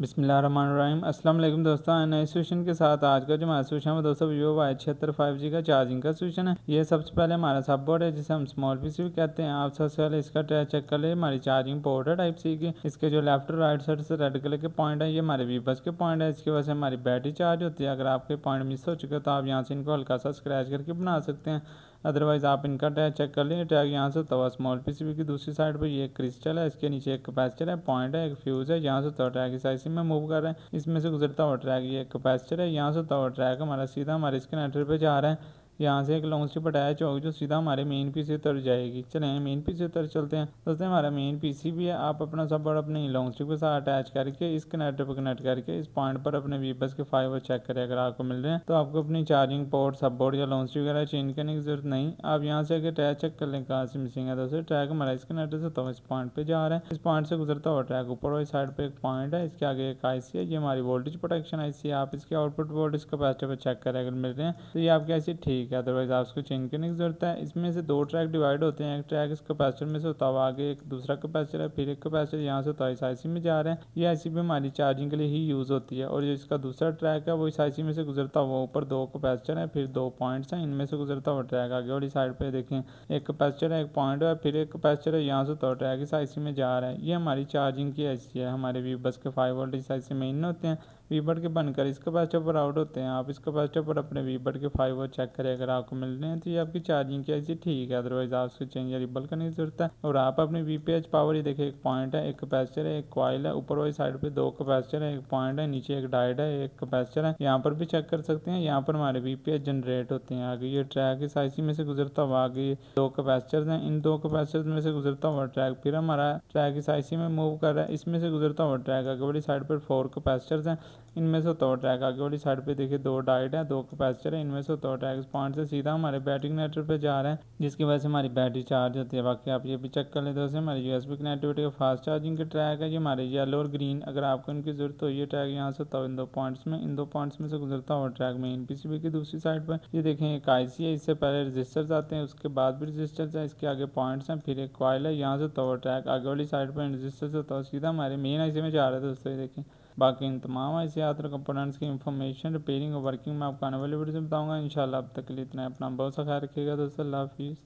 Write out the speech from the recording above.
बिस्मिल्लाहिर्रहमानिर्रहीम। अस्सलाम वालेकुम दोस्तों, नए सोल्यूशन के साथ आज का जो हमारा सोल्यूशन है दोस्तों वीवो Y76 5G का चार्जिंग का सोल्यूशन है। ये सबसे पहले हमारा सब बोर्ड है जिसे हम स्मॉल पीसी भी कहते हैं। आप सबसे पहले इसका ट्राई चेक कर ले। हमारी चार्जिंग पोर्ट है टाइप सी की। इसके जो लेफ्ट और राइट साइड से रेड कलर के पॉइंट है ये हमारे वीबस के पॉइंट है। इसकी वजह से हमारी बैटरी चार्ज होती है। अगर आपके पॉइंट मिस हो चुके तो आप यहाँ से इनको हल्का सा स्क्रैच करके बना सकते हैं। अदरवाइज आप इनका टैग चेक कर लें। टैग यहाँ से होता हुआ स्मॉल पीसीबी की दूसरी साइड पर ये एक क्रिस्टल है, इसके नीचे एक कैपेसिटर है, पॉइंट है, एक फ्यूज है। यहाँ से होता हुआ ट्रैक इस आईसी में मूव कर रहा है। इसमें से गुजरता हुआ ट्रैक ये एक कैपेसिटर है। यहाँ से होता हुआ ट्रैक हमारा सीधा हमारे इसके कनेक्टर पे जा रहा है। यहाँ से एक लॉन्ग स्ट्रिप अटैच होगी जो सीधा हमारे मेन पीसी उतर जाएगी। चलें मेन पीसी उतर चलते हैं। दोस्तों हमारा मेन पीसी भी है। आप अपना सब बोर्ड अपने लॉन्ग स्ट्रिप के साथ अटैच करके इस कनेक्टर पर कनेक्ट करके इस पॉइंट पर अपने वीबस के फाइबर चेक करें। अगर आपको मिल रहे हैं तो आपको अपनी चार्जिंग पोर्ट सब बोर्ड या लॉन्ग स्ट्रिप वगैरह चेंज करने की जरूरत नहीं। आप यहाँ से अगर ट्रैक चेक कर लें कहाँ से मिसिंग है। दोस्तों ट्रैक हमारा इस कनेक्टर से तो इस पॉइंट पर जा रहा है। इस पॉइंट से गुजरता हुआ ट्रैक ऊपर वाली साइड पर एक पॉइंट है, इसके आगे एक आईसी है। ये हमारी वोल्टेज प्रोटेक्शन आईसी है। आप इसके आउटपुट वोल्टेज कैपेसिटर पर चेक करें, अगर मिल रहे हैं तो ये आपकी आईसी ठीक है। अदरवाइज आप इसको चेंज करने की जरूरत है। इसमें से दो ट्रैक डिवाइड होते हैं। एक ट्रैक इस कैपेसिटर में से होता हुआ आगे एक दूसरा कैपेसिटर है, फिर एक कैपेसिटर यहाँ से होता है इस आईसी में जा रहा है। ये आईसी भी हमारी चार्जिंग के लिए ही यूज़ होती है। और जो इसका दूसरा ट्रैक है वो इस आईसी में से गुजरता हुआ ऊपर दो कैपेसिटर है, फिर दो पॉइंट्स हैं, इनमें से गुजरता हुआ ट्रैक आगे वाली साइड पर देखें एक कैपेसिटर है, एक पॉइंट है, फिर एक कैपेसिटर है, यहाँ से होता हुआ ट्रैक इस आईसी में जा रहा है। ये हमारी चार्जिंग की आईसी है। हमारे वीबस के 5 वोल्ट इस आईसी में इन होते हैं। वीबट के बनकर इस कैपेसिटर पर आउट होते हैं। आप इस कैपेसिटर पर अपने वीबट के 5 वोल्ट चेक करें, अगर आपको मिल रहे हैं तो ये आपकी चार्जिंग की ऐसी ठीक है। अदरवाइज आप उसको चेंज या रिबल करने की जरूरत है। और आप अपने वीपीएच पावर ही देखिए, एक पॉइंट है, एक कैपेसिटर है, एक कॉइल है, ऊपर वाली साइड पे दो कैपेसिटर है, एक पॉइंट है, नीचे एक डायोड है, एक कैपेसिटर है। यहाँ पर भी चेक कर सकते हैं। यहाँ पर हमारे वीपीएच जनरेट होते हैं। आगे ये ट्रैक इस आईसी में से गुजरता हुआ आगे दो कैपेसिटर हैं, इन दो कैपेसिटर में से गुजरता हुआ ट्रैक फिर हमारा ट्रैक इस आईसी में मूव कर रहा है। इसमें से गुजरता हुआ ट्रैक आगे वाली साइड पर 4 कैपेसिटर्स हैं, इनमें से होता हुआ ट्रैक आगे वाली साइड पे देखिए दो डायोड है, दो कैपेसिटर है, इनमें से होता हुआ ट्रैक इस पॉइंट से सीधा हमारे बैटरी कनेक्टर पे जा रहा है, जिसकी वजह से हमारी बैटरी चार्ज होती है। बाकी आप ये भी चेक कर लेते हैं। हमारी यूएसबी कनेक्टिविटी का फास्ट चार्जिंग के ट्रैक है। ये हमारे येलो और ग्रीन, अगर आपको इनकी जरूरत हो ये ट्रैक यहाँ से होता है इन दो पॉइंट्स में। इन दो पॉइंट्स में से गुजरता हुआ ट्रैक मेन पीसीबी की दूसरी साइड पर ये देखें एक आईसी है। इससे पहले रजिस्टर्स आते हैं, उसके बाद भी रजिस्टर्स है, इसके आगे पॉइंट्स हैं, फिर एक कॉइल है, यहाँ से होता हुआ ट्रैक आगे वाली साइड पर रजिस्टर से होता है सीधा हमारे मेन आईसी में जा रहा है। दोस्तों ये देखें बाकी इन तमाम ऐसे यात्रा कंपोनेंट्स की इन्फॉर्मेशन रिपेयरिंग और वर्किंग में आपको आने वाली वीडियो से बताऊंगा इंशाल्लाह। अब तक के लिए इतना, अपना बहुत सा ख्याल रखिएगा दोस्तों। अल्लाह हाफिज़।